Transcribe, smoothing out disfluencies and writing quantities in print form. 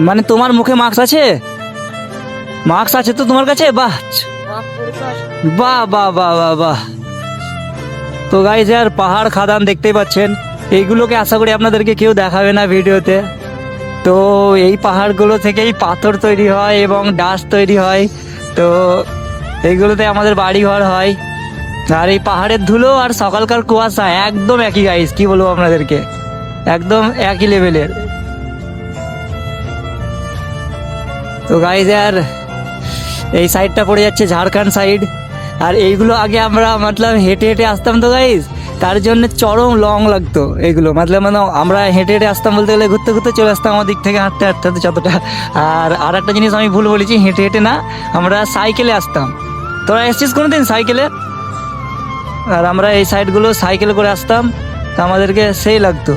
মানে তোমার মুখে মাস্ক আছে? মাস্ক আছে তো তোমার কাছে? বাহ বাহ বাহ বাহ বাহ বাহ। তো গাইজ আর পাহাড় খাদান দেখতেই পাচ্ছেন, এইগুলোকে আশা করি আপনাদেরকে কেউ দেখাবে না ভিডিওতে। তো এই পাহাড়গুলো থেকেই পাথর তৈরি হয় এবং ডাস্ট তৈরি হয়। তো এইগুলোতে আমাদের বাড়ি ঘর হয়। আর এই পাহাড়ের ধুলো আর সকালকার কুয়াশা একদম একই গাইজ, কি বলবো আপনাদেরকে, একদম একই লেভেলের। তো গাইজ আর এই সাইডটা পড়ে যাচ্ছে ঝাড়খণ্ড সাইড। আর এইগুলো আগে আমরা মতলব হেঁটে হেঁটে আসতাম তো গাইজ, তার জন্য চরম লং লাগতো এইগুলো, মানে আমরা হেঁটে হেঁটে আসতাম বলতে গেলে ঘুরতে ঘুরতে চলে আসতাম আমার দিক থেকে হাঁটতে হাঁটতে হাঁটতে যতটা। আর একটা জিনিস আমি ভুল বলেছি, হেঁটে হেঁটে না, আমরা সাইকেলে আসতাম। তোরা এসছিস কোনোদিন সাইকেলে? আর আমরা এই সাইডগুলো সাইকেল করে আসতাম, তো আমাদেরকে সেই লাগতো।